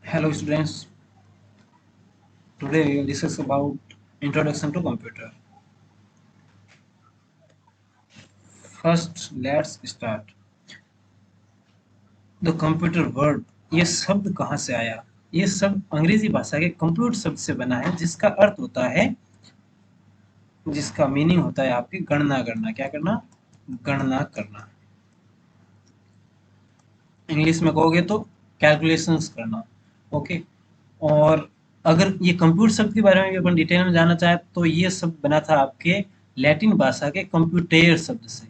Hello students, today we will discuss about introduction to computer. First, let's start. The computer word, ये शब्द कहाँ से आया? ये शब्द अंग्रेजी भाषा के कंप्यूट शब्द से बना है जिसका अर्थ होता है, जिसका मीनिंग होता है आपकी गणना करना। क्या करना? गणना करना। इंग्लिश में कहोगे तो कैलकुलेशंस करना। ओके। और अगर ये कंप्यूटर शब्द के बारे में भी अपन डिटेल में जानना चाहे तो ये शब्द बना था आपके लैटिन भाषा के कंप्यूटेर शब्द से।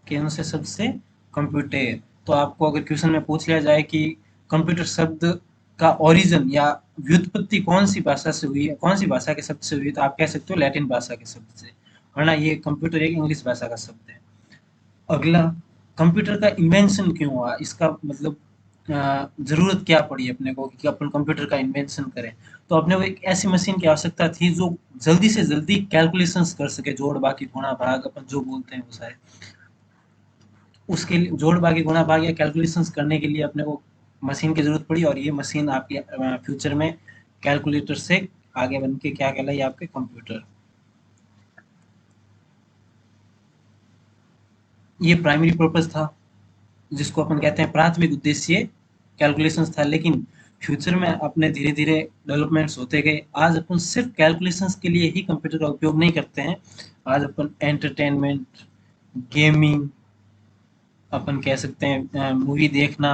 कौन से शब्द से? कंप्यूटर। तो आपको अगर क्वेश्चन में पूछ लिया जाए कि कंप्यूटर शब्द का ओरिजिन या व्युत्पत्ति कौन सी भाषा से हुई है, कौन सी भाषा के शब्द से हुई, तो आप कह सकते हो लैटिन भाषा के शब्द से, वरना ये कंप्यूटर एक इंग्लिश भाषा का शब्द है। अगला, कंप्यूटर का इन्वेंशन क्यों हुआ? इसका मतलब जरूरत क्या पड़ी अपने को कि अपन कंप्यूटर का इन्वेंशन करें? तो अपने को एक ऐसी मशीन की आवश्यकता थी जो जल्दी से जल्दी कैलकुलेशंस कर सके, जोड़ बाकी गुणा भाग अपन जो बोलते हैं वो सारे। उसके लिए जोड़ बाकी गुणा भाग या कैलकुलेशंस करने के लिए अपने को मशीन की जरूरत पड़ी, और ये मशीन आपके फ्यूचर में कैलकुलेटर से आगे बन के क्या कहलाई? आपके कंप्यूटर। ये प्राइमरी पर्पस था, जिसको अपन कहते हैं प्राथमिक उद्देश्य कैलकुलेशंस था। लेकिन फ्यूचर में अपने धीरे धीरे डेवलपमेंट्स होते गए। आज अपन सिर्फ कैलकुलेशंस के लिए ही कंप्यूटर का उपयोग नहीं करते हैं। आज अपन एंटरटेनमेंट, गेमिंग, अपन कह सकते हैं मूवी देखना,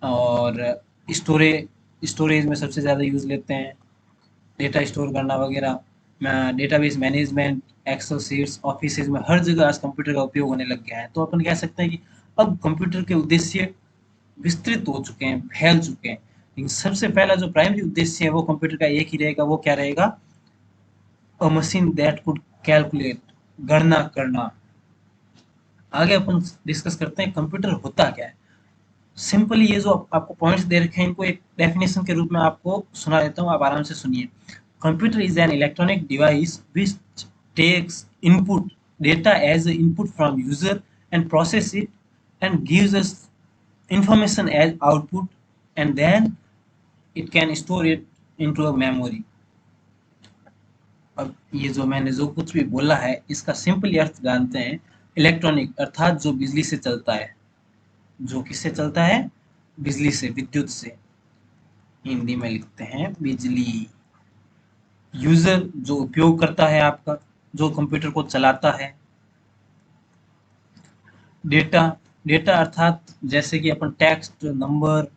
और स्टोरेज स्टोरेज में सबसे ज़्यादा यूज़ लेते हैं, डेटा स्टोर करना वगैरह, database management, excel sheets, office में हर जगह आज कंप्यूटर का उपयोग होने लग गया है। तो अपन कह सकते हैं कि अब कंप्यूटर के उद्देश्य विस्तृत हो चुके हैं, फैल चुके हैं। लेकिन सबसे पहला जो प्राइमरी उद्देश्य है वो कंप्यूटर का एक ही रहेगा। वो क्या रहेगा? अ मशीन दैट कुड कैलकुलेट, गणना करना। आगे अपन डिस्कस करते हैं कंप्यूटर होता क्या है। सिंपली ये जो आपको पॉइंट्स दे रखे हैं इनको एक डेफिनेशन के रूप में आपको सुना देता हूँ, आप आराम से सुनिए। Computer is an electronic device which takes input data as input from user and process it and gives us information as output, and then it can store it into a memory। अब ये जो मैंने जो कुछ भी बोला है इसका सिंपली अर्थ जानते हैं। इलेक्ट्रॉनिक अर्थात जो बिजली से चलता है। जो किससे चलता है? बिजली से, विद्युत से। हिंदी में लिखते हैं बिजली। यूजर जो उपयोग करता है आपका, जो कंप्यूटर को चलाता है। डेटा, डेटा अर्थात जैसे कि अपन टेक्स्ट, नंबर,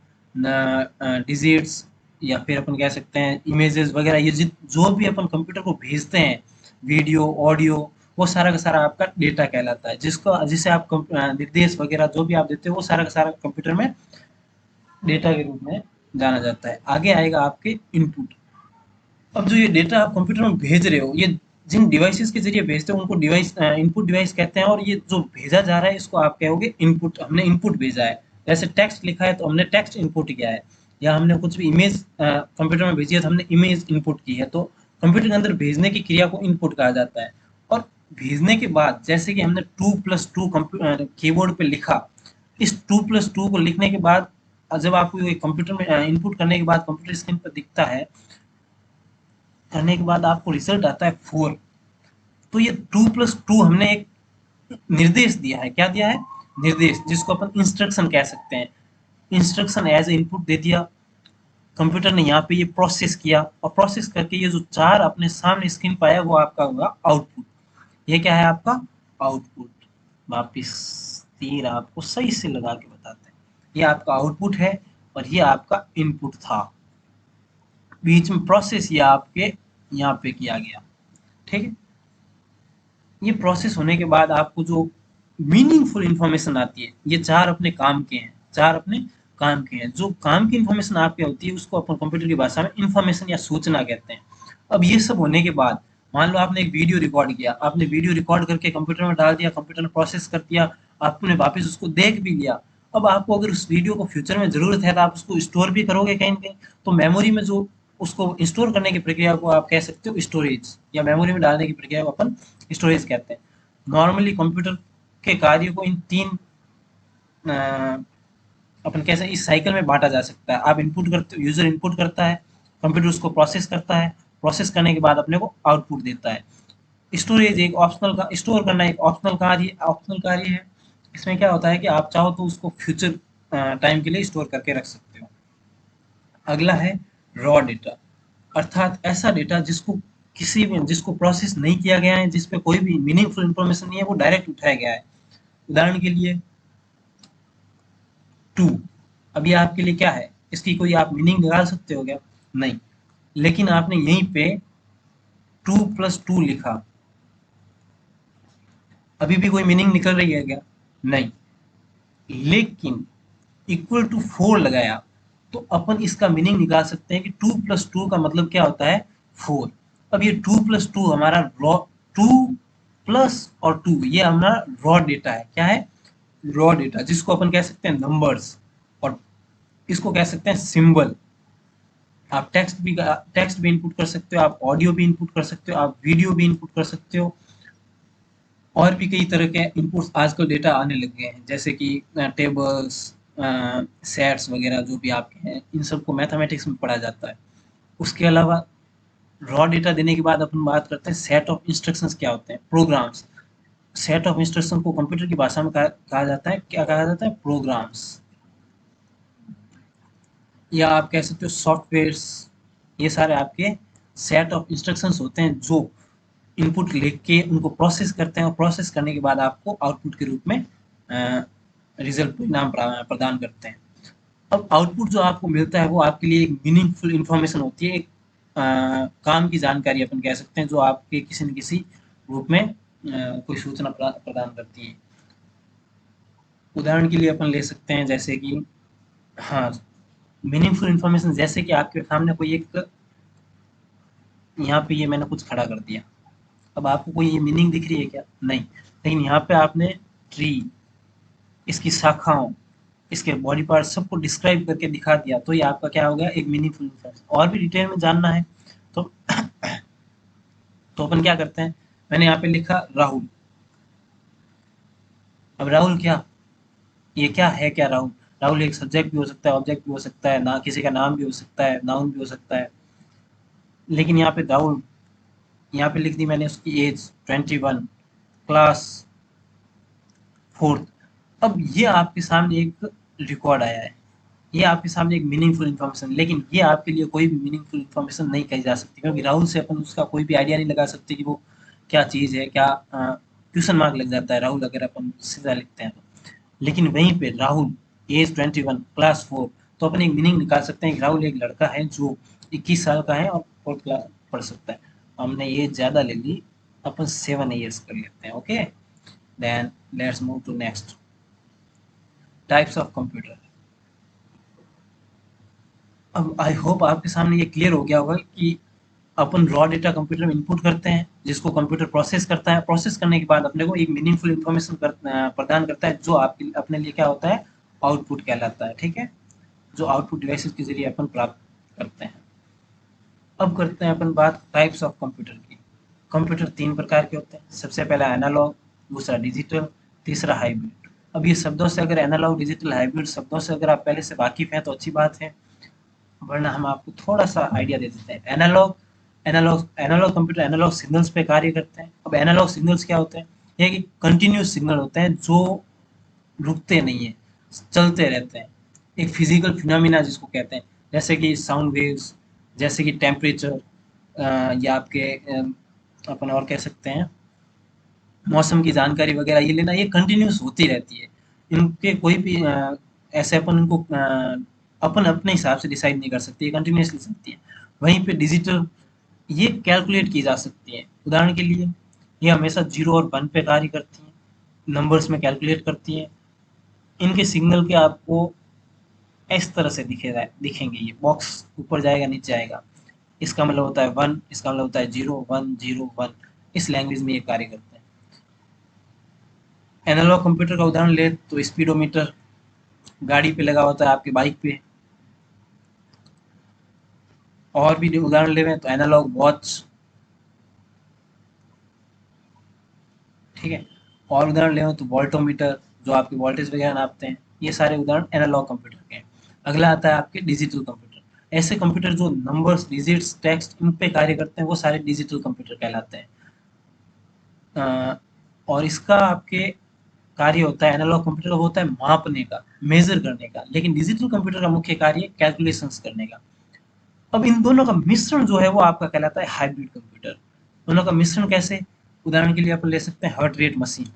डिजिट्स, या फिर अपन कह सकते हैं इमेजेस वगैरह, ये जो भी अपन कंप्यूटर को भेजते हैं, वीडियो, ऑडियो, वो सारा का सारा आपका डेटा कहलाता है। जिसे आप निर्देश वगैरह जो भी आप देते हो वो सारा का सारा कंप्यूटर में डेटा के रूप में जाना जाता है। आगे आएगा आपके इनपुट। अब जो ये डेटा आप कंप्यूटर में भेज रहे हो, ये जिन डिवाइसेस के जरिए भेजते हो उनको डिवाइस, इनपुट डिवाइस कहते हैं। और ये जो भेजा जा रहा है इसको आप कहोगे इनपुट। हमने इनपुट भेजा है, जैसे टेक्स्ट लिखा है तो हमने टेक्स्ट इनपुट किया है, या हमने कुछ भी इमेज कंप्यूटर में भेजी है तो हमने इमेज इनपुट की है। तो कंप्यूटर के अंदर भेजने की क्रिया को इनपुट कहा जाता है। और भेजने के बाद जैसे कि हमने 2+2 कीबोर्ड पे लिखा, इस 2+2 को लिखने के बाद जब आपको ये कंप्यूटर में इनपुट करने के बाद कंप्यूटर स्क्रीन पर दिखता है, करने के बाद आपको रिजल्ट आता है 4। तो ये 2+2 हमने एक निर्देश दिया है। क्या दिया है? निर्देश, जिसको अपन इंस्ट्रक्शन कह सकते हैं। इंस्ट्रक्शन एज इनपुट दे दिया, कंप्यूटर ने यहाँ पे ये प्रोसेस किया, और प्रोसेस करके ये जो 4 अपने सामने स्क्रीन पर आया वो आपका होगा आउटपुट। ये क्या है? आपका आउटपुट। वापिस तीर आपको सही से लगा के बताते हैं। ये आपका आउटपुट है और ये आपका इनपुट था। बीच में प्रोसेस ये आपके यहाँ पे किया गया। ठीक है। ये प्रोसेस होने के बाद आपको जो मीनिंगफुल इंफॉर्मेशन आती है, ये 4 अपने काम के हैं। 4 अपने काम के हैं। जो काम की इंफॉर्मेशन आपके होती है उसको अपन कंप्यूटर की भाषा में इंफॉर्मेशन या सूचना कहते हैं। अब ये सब होने के बाद मान लो आपने एक वीडियो रिकॉर्ड किया, आपने वीडियो रिकॉर्ड करके कंप्यूटर में डाल दिया, कंप्यूटर ने प्रोसेस कर दिया, आपने वापस उसको देख भी लिया। अब आपको अगर उस वीडियो को फ्यूचर में जरूरत है तो आप उसको स्टोर भी करोगे कहीं ना कहीं। तो मेमोरी में जो उसको स्टोर करने की प्रक्रिया को आप कह सकते हो स्टोरेज, या मेमोरी में डालने की प्रक्रिया को अपन स्टोरेज कहते हैं। नॉर्मली कंप्यूटर के कार्य को इन 3 अपन कैसे इस साइकिल में बांटा जा सकता है। आप इनपुट करते, यूजर इनपुट करता है, कंप्यूटर उसको प्रोसेस करता है, प्रोसेस करने के बाद अपने को आउटपुट देता है। स्टोरेज एक ऑप्शनल का, स्टोर करना एक ऑप्शनल कार्य है। इसमें क्या होता है कि आप चाहो तो उसको फ्यूचर टाइम के लिए स्टोर करके रख सकते हो। अगला है रॉ डेटा, अर्थात ऐसा डेटा जिसको किसी भी, जिसको प्रोसेस नहीं किया गया है, जिस पे कोई भी मीनिंगफुल इंफॉर्मेशन नहीं है, वो डायरेक्ट उठाया गया है। उदाहरण के लिए टू, अभी आपके लिए क्या है, इसकी कोई आप मीनिंग निकाल सकते हो क्या? नहीं। लेकिन आपने यहीं पे 2 + 2 लिखा, अभी भी कोई मीनिंग निकल रही है क्या? नहीं। लेकिन इक्वल टू 4 लगाया, तो अपन इसका मीनिंग निकाल सकते हैं कि 2 + 2 का मतलब क्या होता है? 4। अब ये 2 + 2 हमारा रॉ, 2 + 2 ये हमारा रॉ डेटा है। क्या है? रॉ डेटा, जिसको अपन कह सकते हैं नंबर्स, और इसको कह सकते हैं सिंबल। आप टेक्स्ट भी इनपुट कर सकते हो, आप ऑडियो भी इनपुट कर सकते हो, आप वीडियो भी इनपुट कर सकते हो, और भी कई तरह के इनपुट्स आजकल डेटा आने लग गए हैं, जैसे कि टेबल्स, सेट्स वगैरह जो भी आपके हैं, इन सबको मैथमेटिक्स में पढ़ा जाता है। उसके अलावा रॉ डेटा देने के बाद अपन बात करते हैं सेट ऑफ इंस्ट्रक्शंस क्या होते हैं, प्रोग्राम्स। सेट ऑफ इंस्ट्रक्शन को कंप्यूटर की भाषा में कहा जाता है, क्या कहा जाता है? प्रोग्राम्स। या आप कह सकते हो सॉफ्टवेयर्स। ये सारे आपके सेट ऑफ इंस्ट्रक्शंस होते हैं जो इनपुट लिख के उनको प्रोसेस करते हैं, और प्रोसेस करने के बाद आपको आउटपुट के रूप में रिजल्ट, परिणाम प्रदान करते हैं। अब आउटपुट जो आपको मिलता है वो आपके लिए एक मीनिंगफुल इंफॉर्मेशन होती है, एक काम की जानकारी अपन कह सकते हैं, जो आपके किसी न किसी रूप में कोई सूचना प्रदान करती है। उदाहरण के लिए अपन ले सकते हैं जैसे कि, हाँ, मीनिंगफुल इंफॉर्मेशन जैसे कि आपके सामने कोई एक, यहाँ पे ये मैंने कुछ खड़ा कर दिया, अब आपको कोई ये मीनिंग दिख रही है क्या? नहीं। लेकिन यहाँ पे आपने ट्री, इसकी शाखाओं, इसके बॉडी पार्ट सबको डिस्क्राइब करके दिखा दिया, तो ये आपका क्या हो गया? एक मीनिंगफुल इंफॉर्मेशन। और भी डिटेल में जानना है तो अपन क्या करते हैं, मैंने यहाँ पे लिखा राहुल। अब राहुल क्या, ये क्या है? क्या राहुल? राहुल एक सब्जेक्ट भी हो सकता है, ऑब्जेक्ट भी हो सकता है, ना किसी का नाम भी हो सकता है, नाउन भी हो सकता है। लेकिन यहाँ पे राहुल, यहाँ पे लिख दी मैंने उसकी एज 21, क्लास 4th। अब ये आपके सामने एक रिकॉर्ड आया है, ये आपके सामने एक मीनिंगफुल इन्फॉर्मेशन, लेकिन ये आपके लिए कोई भी मीनिंगफुल इन्फॉर्मेशन नहीं कही जा सकती, क्योंकि राहुल से अपन उसका कोई भी आइडिया नहीं लगा सकते कि वो क्या चीज़ है, क्या क्वेश्चन मार्क लग जाता है राहुल अगर अपन सीधा लिखते हैं तो। लेकिन वहीं पे राहुल एज 21, क्लास 4, तो अपन एक मीनिंग निकाल सकते हैं कि राहुल एक लड़का है जो 21 साल का है और 4th क्लास पढ़ सकता है। हमने एज ज़्यादा ले ली, अपन 7 ईयर्स कर लेते हैं। Okay, then let's move to next, types of computer. अब आई होप आपके सामने ये क्लियर हो गया होगा कि अपन रॉ डेटा कंप्यूटर में इनपुट करते हैं, जिसको कंप्यूटर प्रोसेस करता है, प्रोसेस करने के बाद अपने को एक मीनिंगफुल इंफॉर्मेशन प्रदान करता है, जो आपके अपने लिए क्या होता है? आउटपुट कहलाता है। ठीक है, जो आउटपुट डिवाइसेस के जरिए अपन प्राप्त करते हैं। अब करते हैं अपन बात टाइप्स ऑफ कंप्यूटर की। कंप्यूटर 3 प्रकार के होते हैं, सबसे पहला एनालॉग, दूसरा डिजिटल, तीसरा हाइब्रिड। अब ये शब्दों से अगर एनालॉग, डिजिटल, हाइब्रिड शब्दों से अगर आप पहले से वाकिफ हैं तो अच्छी बात है, वरना हम आपको थोड़ा सा आइडिया दे देते हैं। Analog, analog computer analog signals पे कार्य करते हैं। अब एनालॉग सिग्नल्स क्या होते हैं? ये कि कंटिन्यूस सिग्नल होते हैं जो रुकते नहीं है, चलते रहते हैं। एक फिजिकल फिनोमिना जिसको कहते हैं, जैसे कि साउंड वेव्स, जैसे कि टेम्परेचर, या आपके अपन और कह सकते हैं मौसम की जानकारी वगैरह, ये लेना, ये कंटिन्यूस होती रहती है। इनके कोई भी ऐसे अपन इनको अपन अपने हिसाब से डिसाइड नहीं कर सकते, ये कंटिन्यूसली चलती है। वहीं पे डिजिटल, ये कैलकुलेट की जा सकती है। उदाहरण के लिए ये हमेशा 0 और 1 पे कार्य करती हैं, नंबर्स में कैलकुलेट करती हैं। इनके सिग्नल के आपको इस तरह से दिखेंगे, ये बॉक्स ऊपर जाएगा, नीचे आएगा। इसका मतलब होता है 1, इसका मतलब होता है 0 1 0 1। इस लैंग्वेज में ये कार्य करते हैं। एनालॉग कंप्यूटर का उदाहरण ले तो स्पीडोमीटर, गाड़ी पे लगा होता है, आपके बाइक पे। और भी उदाहरण ले तो एनालॉग वॉच। ठीक है, और उदाहरण ले तो वोल्टोमीटर, जो आपकी वोल्टेज वगैरह नापते हैं। ये सारे उदाहरण एनालॉग कंप्यूटर के हैं। अगला आता है आपके डिजिटल कंप्यूटर। ऐसे कंप्यूटर जो नंबर्स, डिजिट्स, टेक्स्ट इन पे कार्य करते हैं वो सारे डिजिटल कंप्यूटर कहलाते हैं। और इसका आपके कार्य होता है, एनालॉग कंप्यूटर का होता है मापने का, मेजर करने का, लेकिन डिजिटल कंप्यूटर का मुख्य कार्य कैलकुलेशंस करने का। अब इन दोनों का मिश्रण जो है वो आपका कहलाता है हाइब्रिड कंप्यूटर। दोनों का मिश्रण कैसे? उदाहरण के लिए अपन ले सकते हैं हार्ट रेट मशीन।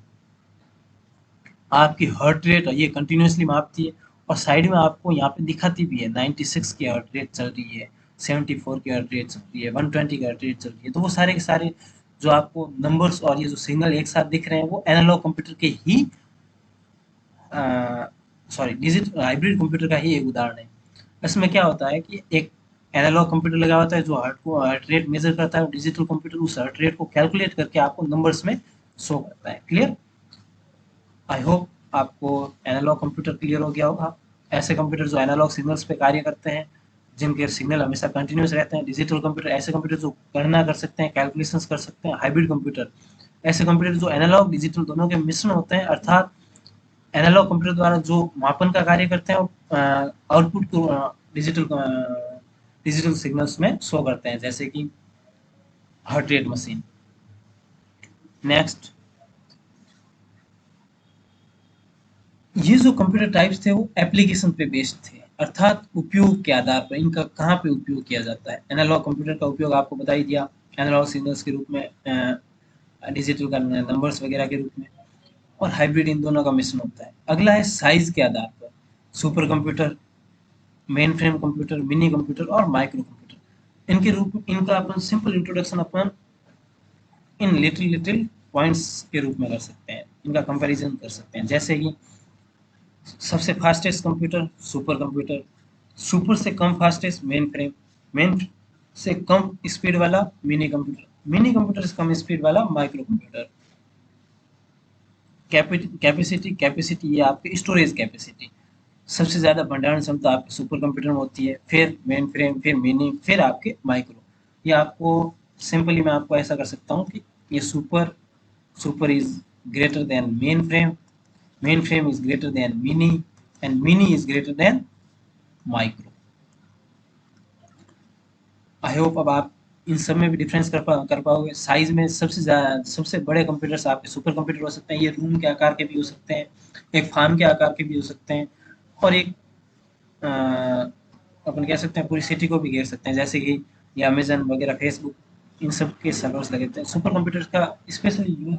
आपकी हार्ट रेट ये कंटिन्यूअसली मापती है और साइड में आपको यहाँ पे दिखाती भी है 96 की हार्ट रेट चल रही है, 74 की हार्ट रेट चल रही है, 120 की हार्ट रेट चल रही है। तो वो सारे के सारे जो आपको नंबर्स और ये जो सिग्नल एक साथ दिख रहे हैं वो एनालॉग कंप्यूटर के ही सॉरी डिजिटल हाइब्रिड कंप्यूटर का ही एक उदाहरण है। इसमें क्या होता है कि एक एनालॉग कंप्यूटर लगा होता है जो हार्ट रेट मेजर करता है, और डिजिटल कंप्यूटर उस हार्ट रेट को कैलकुलेट करके आपको नंबर्स में शो करता है। क्लियर? आई होप आपको एनालॉग कंप्यूटर क्लियर हो गया होगा। ऐसे कंप्यूटर जो एनालॉग सिग्नल्स पे कार्य करते हैं, जिनके सिग्नल हमेशा कंटिन्यूस रहते हैं। डिजिटल कंप्यूटर ऐसे कंप्यूटर जो गणना कर सकते हैं, कैलकुलेशंस कर सकते हैं। हाइब्रिड कंप्यूटर ऐसे कंप्यूटर जो एनालॉग डिजिटल दोनों के मिश्रण होते हैं, अर्थात एनालॉग कंप्यूटर द्वारा जो मापन का कार्य करते हैं और आउटपुट को डिजिटल सिग्नल्स में शो करते हैं, जैसे कि हार्ट रेट मशीन। नेक्स्ट, ये जो कंप्यूटर टाइप्स थे वो एप्लीकेशन पे बेस्ड थे, अर्थात उपयोग के आधार पर इनका कहाँ पे उपयोग किया जाता है। एनालॉग कंप्यूटर का उपयोग आपको बता ही दिया, एनालॉग सिग्नल्स के रूप में, डिजिटल का नंबर्स वगैरह के रूप में, और हाइब्रिड इन दोनों का मिश्रण होता है। अगला है साइज के आधार पर, super computer, mainframe computer, mini computer और माइक्रो कंप्यूटर। इनका अपन सिंपल इंट्रोडक्शन अपन इन लिटिल लिटिल पॉइंट्स के रूप में कर सकते हैं, इनका कंपैरिजन कर सकते हैं। जैसे कि सबसे fastest computer super computer, super से कम फास्टेस्ट मेन फ्रेम, मेन से कम स्पीड वाला मिनी कंप्यूटर, मिनी कंप्यूटर से कम स्पीड वाला माइक्रो कंप्यूटर। कैपेसिटी, कैपेसिटी ये आपकी स्टोरेज कैपेसिटी, सबसे ज़्यादा भंडारण क्षमता आपके सुपर कंप्यूटर में होती है, फिर मेन फ्रेम, फिर मिनी, फिर आपके माइक्रो। ये आपको सिंपली मैं आपको ऐसा कर सकता हूँ कि ये super super is greater than main frame is greater than mini, and mini is greater than micro. I hope अब आप इन सब में भी डिफरेंस कर पाओगे। साइज में सबसे बड़े कंप्यूटर्स आपके सुपर कंप्यूटर हो सकते हैं, ये रूम के आकार के भी हो सकते हैं, एक फार्म के आकार के भी हो सकते हैं, और एक अ, अपन कह सकते हैं पूरी सिटी को भी घेर सकते हैं, जैसे कि ये अमेजन वगैरह, फेसबुक, इन सब के सर्वर्स लगे थे। सुपर कंप्यूटर का स्पेशली यूज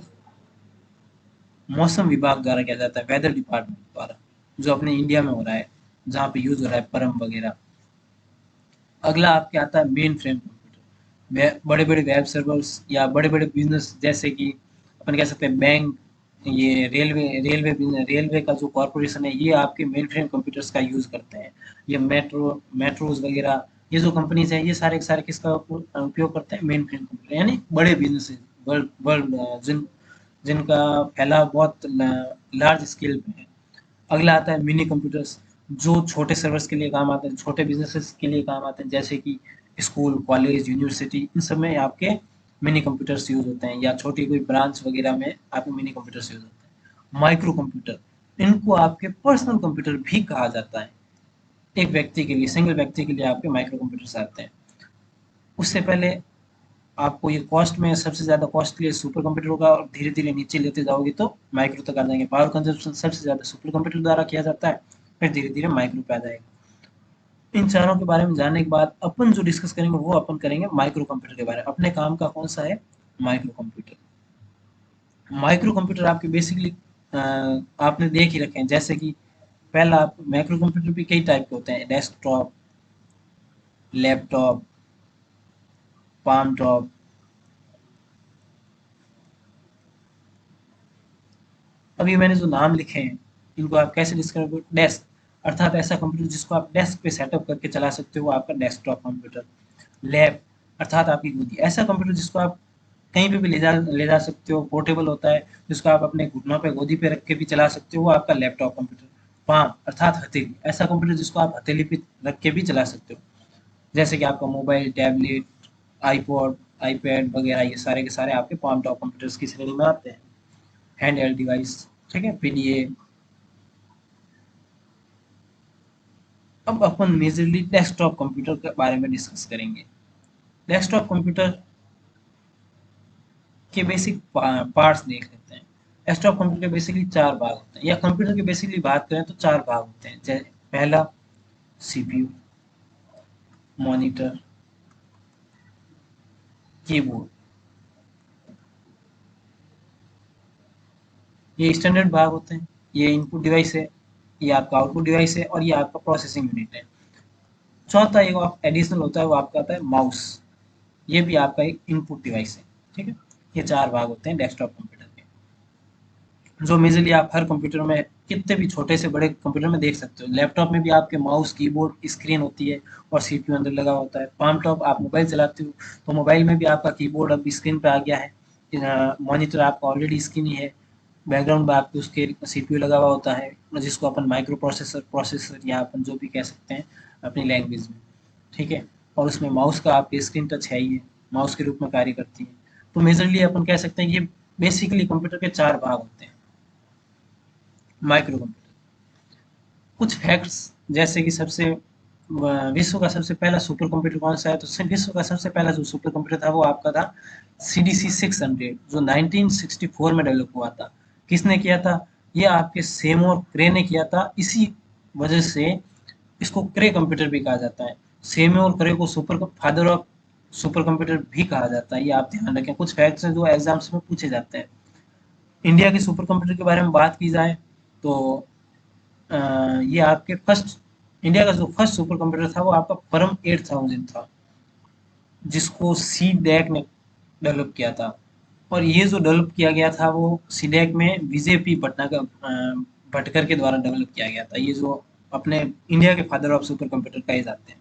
मौसम विभाग द्वारा किया जाता है, वेदर डिपार्टमेंट द्वारा, जो अपने इंडिया में हो रहा है, जहाँ पे यूज हो रहा है परम वगैरह। अगला आपके आता है मेन फ्रेम कंप्यूटर। बड़े बड़े वेब सर्वर्स या बड़े बड़े बिजनेस, जैसे कि अपन कह सकते हैं बैंक, ये रेलवे का जो कॉरपोरेशन है, ये आपके मेन फ्रेम कंप्यूटर्स का यूज करते हैं। ये मेट्रोज वगैरह, ये जो कंपनीज है, ये सारे के सारे किसका उपयोग करते हैं? मेन फ्रेम कंप्यूटर, यानी बड़े बिजनेस, वर्ल्ड वर्ल्ड जिनका फैलाव बहुत लार्ज स्केल पे है। अगला आता है मिनी कंप्यूटर्स, जो छोटे सर्वर्स के लिए काम आते हैं, छोटे बिजनेसेस के लिए काम आते हैं, जैसे कि स्कूल, कॉलेज, यूनिवर्सिटी, इन सब में आपके मिनी कंप्यूटर्स यूज होते हैं, या छोटी कोई ब्रांच वगैरह में आपके मिनी कंप्यूटर्स यूज होते हैं। माइक्रो कंप्यूटर, इनको आपके पर्सनल कंप्यूटर भी कहा जाता है। एक व्यक्ति के लिए, सिंगल व्यक्ति के लिए आपके माइक्रो कंप्यूटर्स आते हैं। उससे पहले आपको ये कॉस्ट में सबसे ज़्यादा कॉस्टली सुपर कंप्यूटर होगा, और धीरे धीरे नीचे लेते जाओगे तो माइक्रो तक आ जाएंगे। पावर कंजप्शन सबसे ज़्यादा सुपर कंप्यूटर द्वारा किया जाता है, फिर धीरे धीरे माइक्रो पे आ जाएगा। इन चारों के बारे में जानने के बाद अपन जो डिस्कस करेंगे वो अपन करेंगे माइक्रो कंप्यूटर के बारे में। अपने काम का कौन सा है? Micro computer. माइक्रो कंप्यूटर आपके बेसिकली आपने देख ही रखे हैं, जैसे कि पहला आप माइक्रो कंप्यूटर भी कई टाइप के होते हैं, डेस्कटॉप, लैपटॉप, पाम टॉप। अभी मैंने जो नाम लिखे हैं, इनको आप कैसे डिस्क्राइब करोगे? डेस्क, अर्थात ऐसा कंप्यूटर जिसको आप डेस्क पे सेटअप करके चला सकते हो, वो आपका डेस्कटॉप कंप्यूटर। लैब, अर्थात आपकी गोदी, ऐसा कंप्यूटर जिसको आप कहीं पे भी ले जा सकते हो, पोर्टेबल होता है, जिसको आप अपने घुटनों पे, गोदी पे रख के भी चला सकते हो, वो आपका लैपटॉप कंप्यूटर। पाम, अर्थात हथेली, ऐसा कंप्यूटर जिसको आप हथेली पे रख के भी चला सकते हो, जैसे कि आपका मोबाइल, टैबलेट, आईपॉड, आईपैड वगैरह, ये सारे के सारे आपके पाम टॉप कंप्यूटर्स की श्रेणी में आते हैं। हैंड हेल्ड डिवाइस, ठीक है। फिर ये अब अपन मेजरली डेस्कटॉप कंप्यूटर के बारे में डिस्कस करेंगे। डेस्कटॉप कंप्यूटर के बेसिक पार्ट्स देख लेते हैं। डेस्कटॉप कंप्यूटर के बेसिकली चार भाग होते हैं, या कंप्यूटर की बेसिकली बात करें तो चार भाग होते हैं। जैसे पहला सीपीयू, मॉनिटर, कीबोर्ड, ये स्टैंडर्ड भाग होते हैं। ये इनपुट डिवाइस है, ये आपका आउटपुट डिवाइस है, और ये आपका प्रोसेसिंग यूनिट है। चौथा एक एडिशनल होता है, वो आपका आता है माउस। ये भी आपका एक इनपुट डिवाइस है। ठीक है, ये चार भाग होते हैं डेस्कटॉप कंप्यूटर के, जो मेजरली आप हर कंप्यूटर में, कितने भी छोटे से बड़े कंप्यूटर में देख सकते हो। लैपटॉप में भी आपके माउस, कीबोर्ड, स्क्रीन होती है, और सीपीयू अंदर लगा होता है। पाम टॉप आप मोबाइल चलाते हो, तो मोबाइल में भी आपका कीबोर्ड अब स्क्रीन पे आ गया है। मॉनिटर आपका ऑलरेडी स्क्रीन ही है, बैकग्राउंड में आपके उसके सीपीयू लगा हुआ होता है, जिसको अपन माइक्रो प्रोसेसर या अपन जो भी कह सकते हैं अपनी लैंग्वेज में। ठीक है, और उसमें माउस का आपके स्क्रीन टच है ही है, माउस के रूप में कार्य करती है। तो मेजरली अपन कह सकते हैं कि ये बेसिकली कंप्यूटर के चार भाग होते हैं माइक्रो कंप्यूटर। कुछ फैक्ट्स, जैसे कि विश्व का सबसे पहला सुपर कंप्यूटर कौन सा है, तो विश्व का सबसे पहला जो सुपर कंप्यूटर था वो आपका था CDC 600, जो 1964 में डेवलप हुआ था। किसने किया था? ये आपके सेमोर क्रे ने किया था। इसी वजह से इसको क्रे कंप्यूटर भी कहा जाता है। सेमोर क्रे को super father of super computer भी कहा जाता है। ये आप ध्यान रखें, कुछ फैक्ट्स हैं जो एग्जाम्स में पूछे जाते हैं। इंडिया के सुपर कंप्यूटर के बारे में बात की जाए तो अ, ये आपके फर्स्ट, इंडिया का जो फर्स्ट सुपर कंप्यूटर था वो आपका परम 8000 था, जिसको सी डैक ने डेवलप किया था। और ये जो डेवलप किया गया था वो सी डैक में विजय पी पटना का भटकर के द्वारा डेवलप किया गया था। ये जो अपने इंडिया के फादर ऑफ सुपर कंप्यूटर कहे जाते हैं।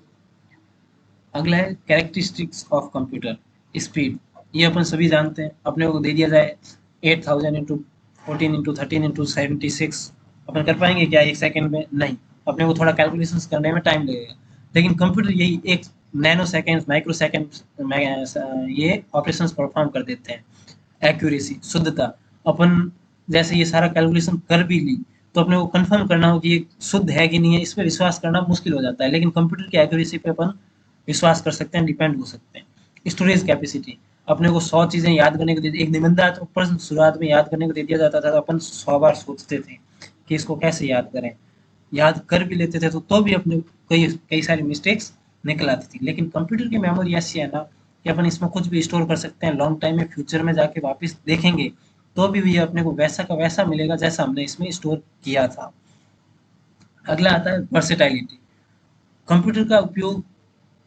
अगला है कैरेक्टरिस्टिक्स ऑफ कंप्यूटर, स्पीड। ये अपन सभी जानते हैं, अपने को दे दिया जाए 8000 इंटू 14 इंटू 13 इंटू 76, अपन कर पाएंगे क्या एक सेकंड में? नहीं, अपने को थोड़ा कैलकुलेशंस करने में टाइम लगेगा। लेकिन कंप्यूटर यही एक नैनो सेकंड, माइक्रो सेकंड ये ऑपरेशंस परफॉर्म कर देते हैं। एक्यूरेसी, शुद्धता, अपन जैसे ये सारा कैलकुलेशन कर भी ली, तो अपने को कंफर्म करना हो कि ये शुद्ध है कि नहीं है, इस पर विश्वास करना मुश्किल हो जाता है। लेकिन कंप्यूटर की एक्यूरेसी पे अपन विश्वास कर सकते हैं, डिपेंड हो सकते हैं। स्टोरेज कैपेसिटी, अपने को 100 चीजें याद करने को दे, एक निबंधात्मक प्रश्न शुरुआत में याद करने को दे दिया जाता था, तो अपन 100 बार सोचते थे कि इसको कैसे याद करें। याद कर भी लेते थे तो भी अपने कई कई सारी मिस्टेक्स निकल आती थी। लेकिन कंप्यूटर की मेमोरी ऐसी है ना कि अपन इसमें कुछ भी स्टोर कर सकते हैं। लॉन्ग टाइम में फ्यूचर में जाके वापस देखेंगे तो भी ये अपने को वैसा का वैसा मिलेगा जैसा हमने इसमें स्टोर किया था। अगला आता है वर्सेटाइलिटी। कंप्यूटर का उपयोग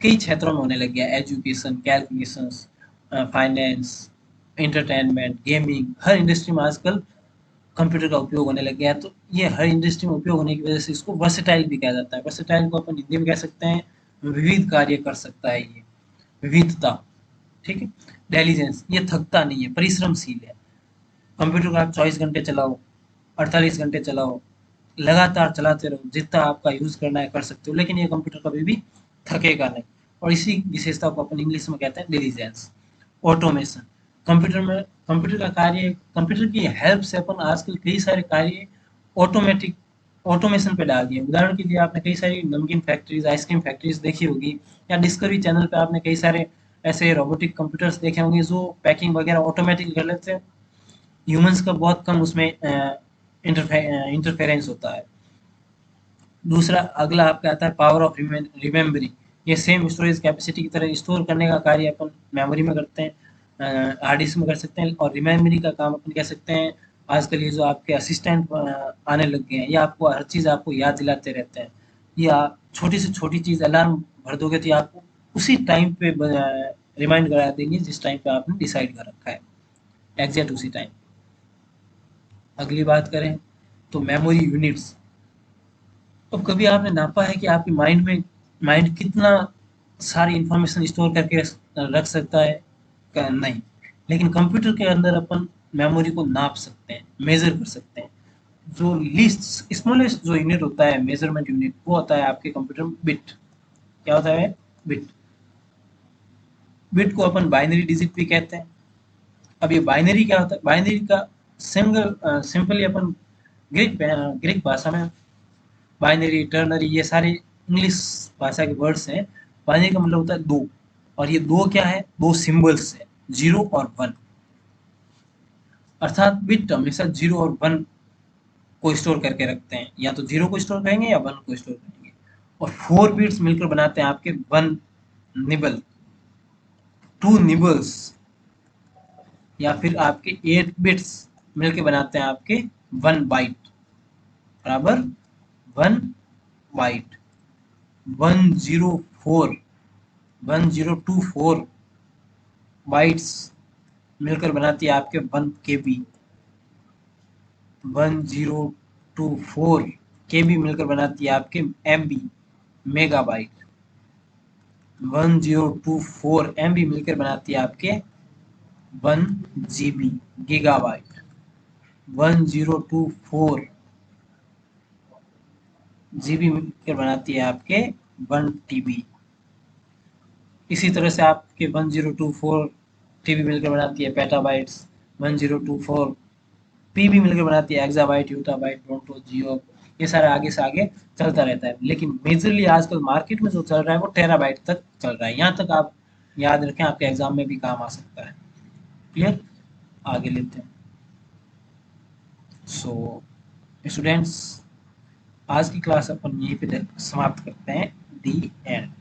कई क्षेत्रों में होने लग गया। Education, calculations, finance, entertainment, gaming, हर इंडस्ट्री में आजकल कंप्यूटर का उपयोग होने लग गया है। तो ये हर इंडस्ट्री में उपयोग होने की वजह से इसको वर्सेटाइल भी कहा जाता है। वर्सेटाइल को अपन हिंदी में कह सकते हैं विविध कार्य कर सकता है ये, विविधता। ठीक है, इंटेलिजेंस, ये थकता नहीं है, परिश्रमशील है। कंप्यूटर को आप 24 घंटे चलाओ, 48 घंटे चलाओ, लगातार चलाते रहो, जितना आपका यूज करना है कर सकते हो, लेकिन ये कंप्यूटर कभी भी थकेगा नहीं। और इसी विशेषता को अपन इंग्लिश में कहते हैं डिलीजेंस। ऑटोमेशन, कंप्यूटर का कार्य, कंप्यूटर की हेल्प से अपन आजकल कई सारे कार्य ऑटोमेटिक ऑटोमेशन पे डाल दिए। उदाहरण के लिए आपने कई सारी नमकीन फैक्ट्रीज, आइसक्रीम फैक्ट्रीज देखी होगी, या डिस्कवरी चैनल पे आपने कई सारे ऐसे रोबोटिक कंप्यूटर्स देखे होंगे जो पैकिंग वगैरह ऑटोमेटिक कर लेते हैं। ह्यूमंस का बहुत कम उसमें इंटरफेरेंस होता है। दूसरा अगला आपका आता है पावर ऑफ रिमेम्बरिंग। ये सेम स्टोरेज कैपेसिटी की तरह स्टोर करने का कार्य अपन मेमोरी में करते हैं, हार्ड डिस्क में कर सकते हैं। और रिमेम्बरिंग का काम अपन कह सकते हैं, आजकल ये जो आपके असिस्टेंट आने लग गए हैं, ये आपको हर चीज़ आपको याद दिलाते रहते हैं। या छोटी से छोटी चीज़ अलार्म भर दोगे तो ये आपको उसी टाइम पे रिमाइंड करा देंगे जिस टाइम पे आपने डिसाइड कर रखा है, एग्जैक्ट उसी टाइम। अगली बात करें तो मेमोरी यूनिट्स। तो कभी आपने नापा है कि आपके माइंड कितना सारी इंफॉर्मेशन स्टोर करके रख सकता है? नहीं। लेकिन कंप्यूटर के अंदर अपन मेमोरी को नाप सकते हैं, मेजर कर सकते हैं। जो लीस्ट स्मॉलेस्ट जो यूनिट होता है, मेजरमेंट यूनिट, वो होता है आपके कंप्यूटर में बिट। क्या होता है? बिट। बिट को अपन बाइनरी डिजिट भी कहते हैं। अब ये बाइनरी क्या होता है? बाइनरी का सिंपली अपन ग्रीक ग्रीक भाषा में बाइनरी, टर्नरी, ये सारे इंग्लिश भाषा के वर्ड्स हैं। बाइनरी का मतलब होता है दो, और ये दो क्या है, दो सिंबल्स है, 0 और 1। अर्थात बिट हमेशा 0 और 1 को स्टोर करके रखते हैं, या तो 0 को स्टोर करेंगे या 1 को स्टोर करेंगे। और 4 बिट्स मिलकर बनाते हैं आपके 1 निबल, 2 निबल्स, या फिर आपके 8 बिट्स मिलकर बनाते हैं आपके 1 बाइट बराबर 1 बाइट। 104 1024 बाइट्स मिलकर बनाती है आपके 1 केबी। 1024 केबी मिलकर बनाती है आपके एमबी, मेगाबाइट। 1024 एमबी मिलकर बनाती है आपके 1 जीबी, गीगाबाइट। 1024 जीबी मिलकर बनाती है आपके 1 टीबी। इसी तरह से आपके 1024 टीबी मिलकर बनाती है पेटाबाइट्स। 1024 पीबी मिलकर बनाती है एक्साबाइट, यूटाबाइट, ब्रोंटो, जियो। ये सारा आगे से आगे चलता रहता है, लेकिन मेजरली आजकल मार्केट में जो चल रहा है वो टेराबाइट तक चल रहा है। यहाँ तक आप याद रखें, आपके एग्जाम में भी काम आ सकता है। क्लियर? आगे लेते हैं। सो स्टूडेंट्स, आज की क्लास अपन यहीं पे समाप्त करते हैं। दी एंड।